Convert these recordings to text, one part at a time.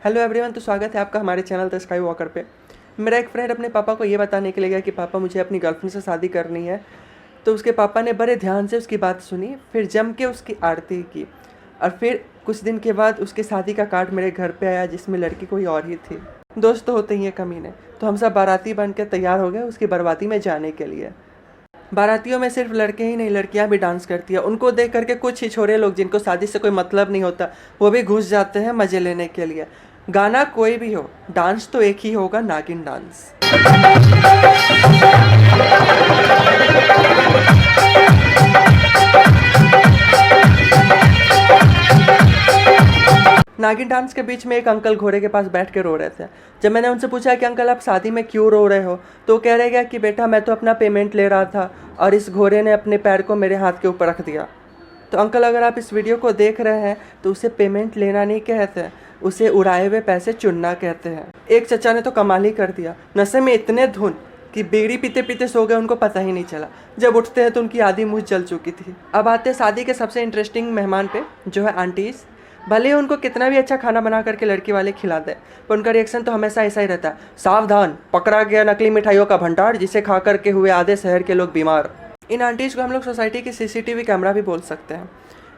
Hello everyone, तो स्वागत है आपका हमारे चैनल द स्काई वॉकर पे। मेरा एक फ्रेंड अपने पापा को ये बताने के लिए गया कि पापा मुझे अपनी गर्लफ्रेंड से शादी करनी है। तो उसके पापा ने बड़े ध्यान से उसकी बात सुनी, फिर जम के उसकी आरती की और फिर कुछ दिन के बाद उसके शादी का कार्ड मेरे घर पे आया जिसमें लड़की कोई और ही थी। दोस्त तो होते ही हैं कमीने, तो हम सब बाराती बन के तैयार हो गए उसकी बर्बादी में जाने के लिए। बारातियों में सिर्फ लड़के ही नहीं, लड़कियां भी डांस करती है। उनको देख करके कुछ ही छोरे लोग जिनको शादी से कोई मतलब नहीं होता, वो भी घुस जाते हैं मजे लेने के लिए। गाना कोई भी हो, डांस तो एक ही होगा, नागिन डांस। नागिन डांस के बीच में एक अंकल घोड़े के पास बैठ के रो रहे थे। जब मैंने उनसे पूछा कि अंकल आप शादी में क्यों रो रहे हो, तो कह रहे कि बेटा मैं तो अपना पेमेंट ले रहा था और इस घोड़े ने अपने पैर को मेरे हाथ के ऊपर रख दिया। तो अंकल अगर आप इस वीडियो को देख रहे हैं तो उसे पेमेंट लेना नहीं कहते, उसे उड़ाए हुए पैसे चुनना कहते हैं। एक चचा ने तो कमाल ही कर दिया, नशे में इतने धुन कि बीड़ी पीते पीते सो गए, उनको पता ही नहीं चला। जब उठते हैं तो उनकी आधी मुँह जल चुकी थी। अब आते हैं शादी के सबसे इंटरेस्टिंग मेहमान पे, जो है आंटीज़। भले ही उनको कितना भी अच्छा खाना बना करके लड़की वाले खिला दे, पर उनका रिएक्शन तो हमेशा ऐसा ही रहता है, सावधान पकड़ा गया नकली मिठाइयों का भंडार जिसे खा करके हुए आधे शहर के लोग बीमार। इन आंटीज़ को हम लोग सोसाइटी की सीसीटीवी कैमरा भी बोल सकते हैं।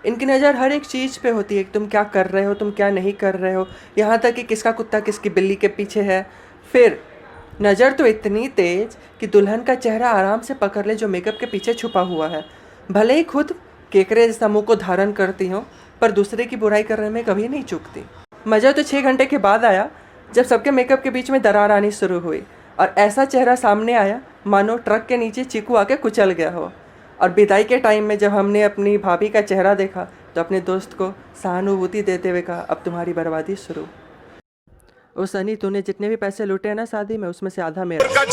इनकी नज़र हर एक चीज़ पे होती है, तुम क्या कर रहे हो, तुम क्या नहीं कर रहे हो, यहाँ तक कि किसका कुत्ता किसकी बिल्ली के पीछे है। फिर नज़र तो इतनी तेज कि दुल्हन का चेहरा आराम से पकड़ ले जो मेकअप के पीछे छुपा हुआ है। भले ही खुद केकरे जैसा मुँह को धारण करती हो, पर दूसरे की बुराई करने में कभी नहीं चूकती। मज़ा तो 6 घंटे के बाद आया जब सबके मेकअप के बीच में दरार आनी शुरू हुई और ऐसा चेहरा सामने आया मानो ट्रक के नीचे चीकू आके कुचल गया हो। और विदाई के टाइम में जब हमने अपनी भाभी का चेहरा देखा तो अपने दोस्त को सहानुभूति देते हुए कहा, अब तुम्हारी बर्बादी शुरू। ओ सनी, तूने जितने भी पैसे लूटे हैं ना शादी में, उसमें से आधा मेरा।